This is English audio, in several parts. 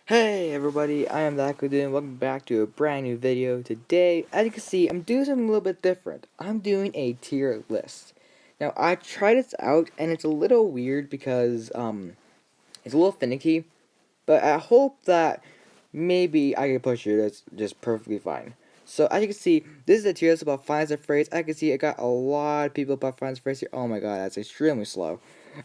Hey everybody, I am that good and welcome back to a brand new video. Today, as you can see, I'm doing something a little bit different. I'm doing a tier list. Now, I tried this out and it's a little weird because it's a little finicky, but I hope that maybe I can push through this just perfectly fine. So, as you can see, this is a tier list about finds and phrase. I can see I got a lot of people about finds and phrase here. Oh my god, that's extremely slow.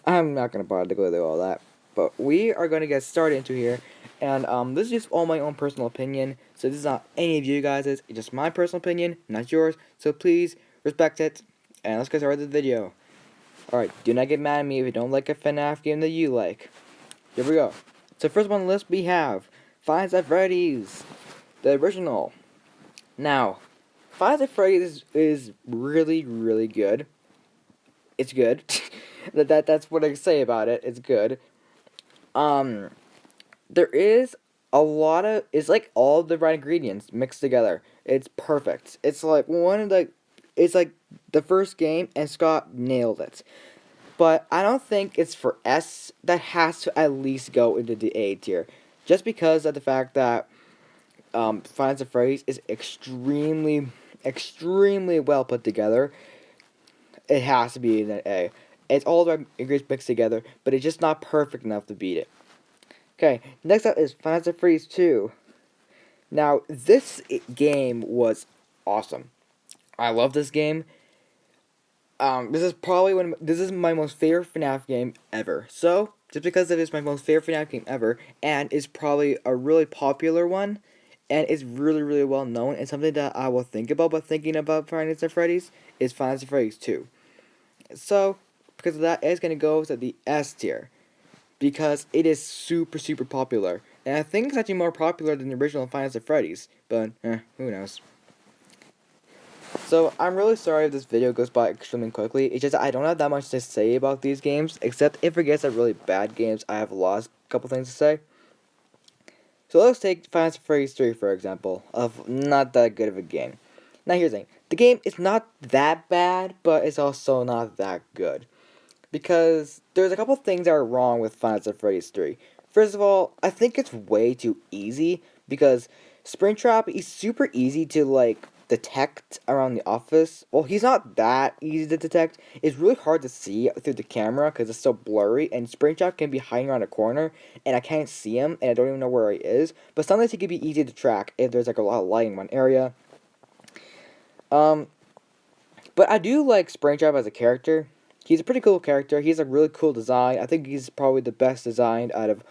I'm not gonna bother to go through all that. But we are gonna get started into here. And this is just all my own personal opinion. So this is not any of you guys'. It's just my personal opinion, not yours. So please respect it. And let's get started with the video. Alright, do not get mad at me if you don't like a FNAF game that you like. Here we go. So first one on the list we have Five Nights at Freddy's, the original. Now, Five Nights at Freddy's is really, really good. It's good. That's what I can say about it. It's good. Um, there is a lot of it's like all the right ingredients mixed together. It's perfect. It's like it's like the first game and Scott nailed it. But I don't think it's for S that has to at least go into the A tier. Just because of the fact that Finance and Phrase is extremely well put together. It has to be an A. It's all the right ingredients mixed together, but it's just not perfect enough to beat it. Okay, next up is Final Fantasy Freeze 2. Now, this game was awesome. I love this game. This is my most favorite FNAF game ever. So, just because it is my most favorite FNAF game ever, and is probably a really popular one, and is really well known, and something that I will think about, but thinking about Final Fantasy Freddy's is Final Fantasy Freddy's 2. So, because of that, it's gonna go to the S tier. Because it is super popular. And I think it's actually more popular than the original Five Nights at Freddy's, but who knows. So I'm really sorry if this video goes by extremely quickly. It's just I don't have that much to say about these games, except if it gets at really bad games, I have lost a couple things to say. So let's take Five Nights at Freddy's 3 for example, of not that good of a game. Now here's the thing, the game is not that bad, but it's also not that good. Because there's a couple things that are wrong with Five Nights at Freddy's 3. First of all, I think it's way too easy because Springtrap is super easy to like detect around the office. Well, he's not that easy to detect. It's really hard to see through the camera because it's so blurry, and Springtrap can be hiding around a corner, and I can't see him, and I don't even know where he is. But sometimes he can be easy to track if there's like a lot of light in one area. Um, but I do like Springtrap as a character. He's a pretty cool character. He's a really cool design. I think he's probably the best designed out of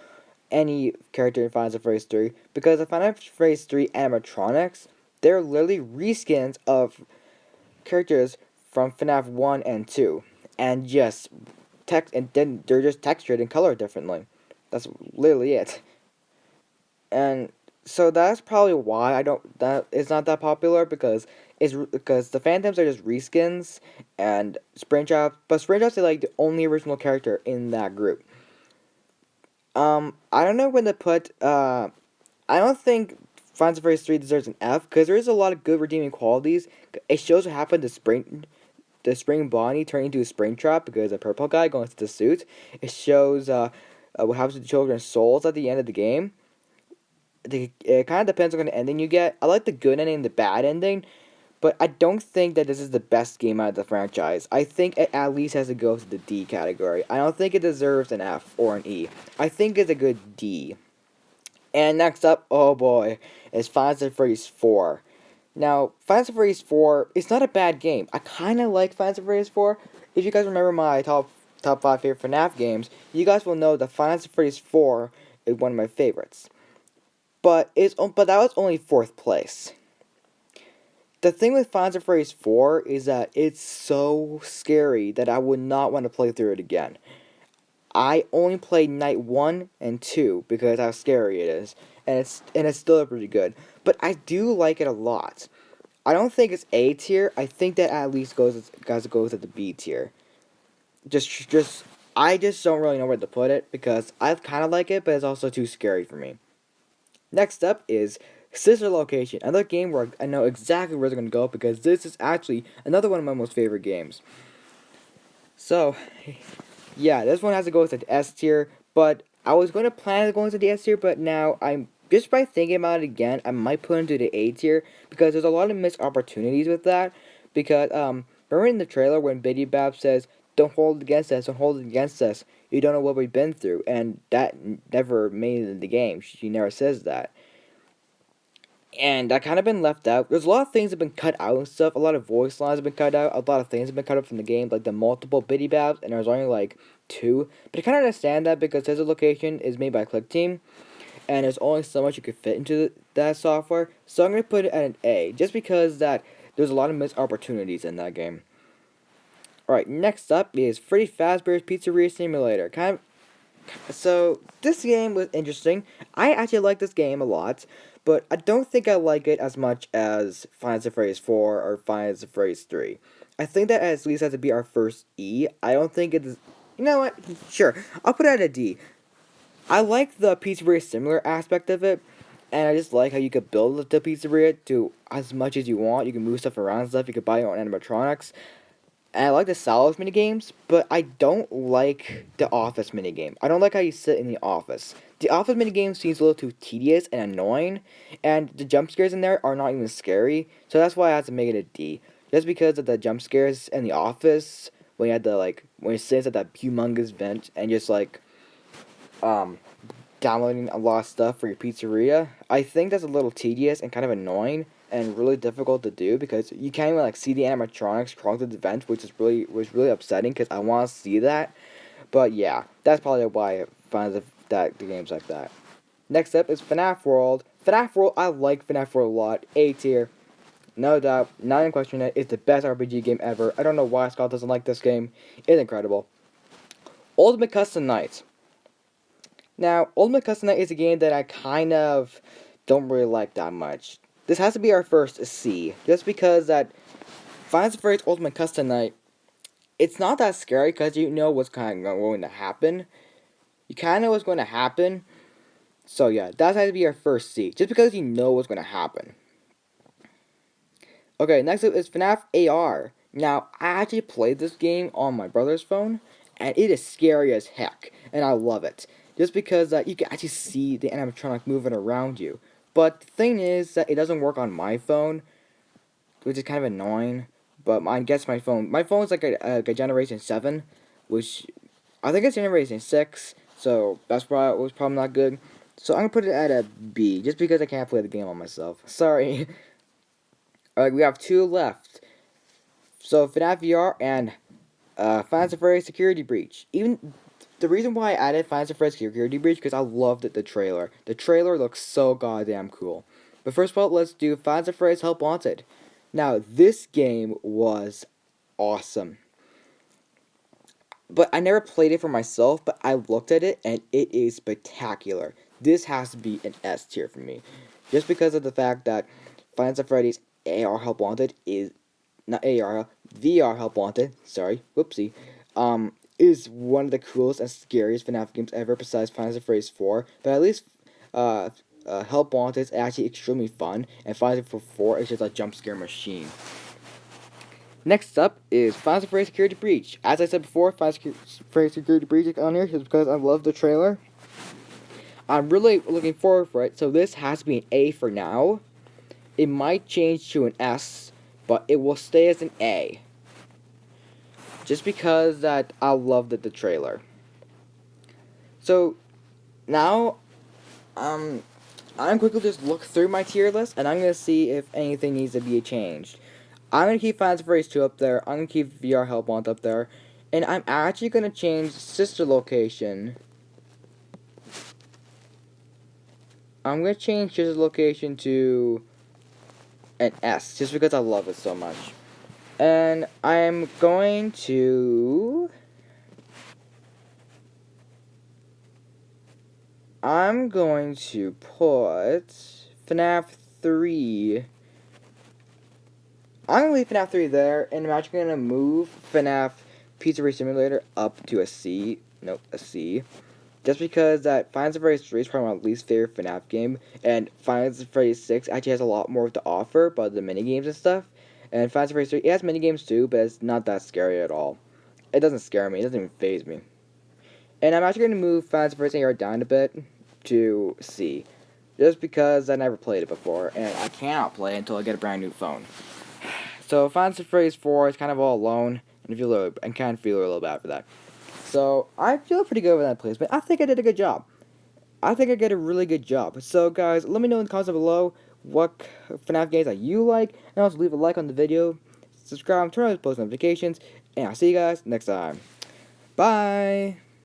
any character in Final Fantasy Phase 3. Because the Final Fantasy Phase 3 animatronics, they're literally reskins of characters from FNAF 1 and 2. And just text and then they're just textured and colored differently. That's literally it. And so that's probably why I don't that it's not that popular because the Phantoms are just reskins and but Springtrap's is like the only original character in that group. I don't know when to put I don't think Final Fantasy 3 deserves an F because there is a lot of good redeeming qualities. It shows what happened to Spring Bonnie turning into a Springtrap because a purple guy going into the suit. It shows what happens to the children's souls at the end of the game. It kind of depends on what kind of ending you get. I like the good ending and the bad ending, but I don't think that this is the best game out of the franchise. I think it at least has to go to the D category. I don't think it deserves an F or an E. I think it's a good D. And next up, oh boy, is Final Fantasy Freddy's 4. Now, Final Fantasy Freddy's 4 is not a bad game. I kind of like Final Fantasy Freddy's 4. If you guys remember my top 5 favorite FNAF games, you guys will know that Final Fantasy Freddy's 4 is one of my favorites. But that was only 4th place. The thing with Final Fantasy Freddy's 4 is that it's so scary that I would not want to play through it again. I only played night 1 and 2 because how scary it is, and it's still pretty good. But I do like it a lot. I don't think it's A tier. I think that at least goes at the B tier. I just don't really know where to put it because I kind of like it, but it's also too scary for me. Next up is Sister Location, another game where I know exactly where they're going to go because this is actually another one of my most favorite games. So, yeah, this one has to go with the S tier, but I was going to plan on going to the S tier, but now I'm just by thinking about it again, I might put into the A tier because there's a lot of missed opportunities with that. Because remember in the trailer when Biddy Bab says, "Don't hold it against us, don't hold it against us. You don't know what we've been through," and that never made it in the game. She never says that. And that kind of been left out. There's a lot of things that have been cut out and stuff. A lot of voice lines have been cut out. A lot of things have been cut out from the game, like the multiple Biddy Babs, and there's only like 2. But I kind of understand that because this location is made by Click Team, and there's only so much you could fit into that software. So I'm gonna put it at an A, just because that there's a lot of missed opportunities in that game. Alright, next up is Freddy Fazbear's Pizzeria Simulator. So this game was interesting. I actually like this game a lot, but I don't think I like it as much as Final Fantasy Phrase 4 or Final Fantasy Phrase 3. I think that at least has to be our first E. I don't think it is. You know what? Sure, I'll put it at a D. I like the pizzeria similar aspect of it, and I just like how you could build the pizzeria to as much as you want. You can move stuff around and stuff. You could buy your own animatronics. And I like the Salos minigames, but I don't like the Office minigame. I don't like how you sit in the office. The Office minigame seems a little too tedious and annoying, and the jump scares in there are not even scary, so that's why I have to make it a D. Just because of the jump scares in the Office, when you had the, like, when you sit at that humongous vent and just, like, um, downloading a lot of stuff for your pizzeria, I think that's a little tedious and kind of annoying and really difficult to do because you can't even like see the animatronics crawling through the vent, which is really upsetting because I want to see that. But yeah, that's probably why I find that the game's like that. Next up is Fnaf World. Fnaf World, I like Fnaf World a lot. A tier, no doubt, not in question. It's the best RPG game ever. I don't know why Scott doesn't like this game. It's incredible. Ultimate Custom Night. Now, Ultimate Custom Night is a game that I kind of don't really like that much. This has to be our first C, just because that Final Fantasy Ultimate Custom Night, it's not that scary because you know what's kind of going to happen. You kind of know what's going to happen. So yeah, that has to be our first C, just because you know what's going to happen. Okay, next up is FNAF AR. Now, I actually played this game on my brother's phone, and it is scary as heck, and I love it. Just because you can actually see the animatronic moving around you. But the thing is that it doesn't work on my phone, which is kind of annoying. But I guess my phone's like a Generation 7, which I think it's Generation 6, so that's probably was probably not good. So I'm gonna put it at a B, just because I can't play the game on myself. Sorry. Alright, we have 2 left. So FNAF VR and Final Fantasy Security Breach. Even the reason why I added Final Fantasy Security Breach because I loved the trailer. The trailer looks so goddamn cool. But first of all, let's do Final Fantasy Help Wanted. Now, this game was awesome. But I never played it for myself, but I looked at it and it is spectacular. This has to be an S tier for me. Just because of the fact that Final Fantasy AR Help Wanted is not AR, VR Help Wanted, sorry, whoopsie, is one of the coolest and scariest FNAF games ever besides Final Fantasy 4, but at least, Help Wanted is actually extremely fun, and Final Fantasy 4 is just a jump scare machine. Next up is Final Fantasy Security Breach. As I said before, Final Fantasy Security Breach is on here just because I love the trailer. I'm really looking forward for it, so this has to be an A for now. It might change to an S, but it will stay as an A. Just because that I loved the trailer. So, now, I'm quickly just look through my tier list, and I'm going to see if anything needs to be changed. I'm going to keep Final Fantasy 2 up there, I'm going to keep VR Help Want up there, and I'm actually going to change Sister Location. I'm going to change Sister Location to an S, just because I love it so much. And I'm going to put FNAF 3. I'm going to leave FNAF 3 there, and I'm actually going to move FNAF Pizzeria Simulator up to a C. Nope, a C. Just because that Final Fantasy 3 is probably my least favorite FNAF game, and Final Fantasy 6 actually has a lot more to offer, but the minigames and stuff. And Final Fantasy 3, it has minigames too, but it's not that scary at all. It doesn't scare me, it doesn't even faze me. And I'm actually going to move Fans First AR down a bit to C. Just because I never played it before, and I cannot play it until I get a brand new phone. So Fantasy Phrase 4 is kind of all alone, and I kind of feel a little bad for that. So I feel pretty good with that placement. I think I did a good job. I think I did a really good job. So guys, let me know in the comments below what FNAF games that you like, and also leave a like on the video, subscribe, turn on post notifications, and I'll see you guys next time. Bye!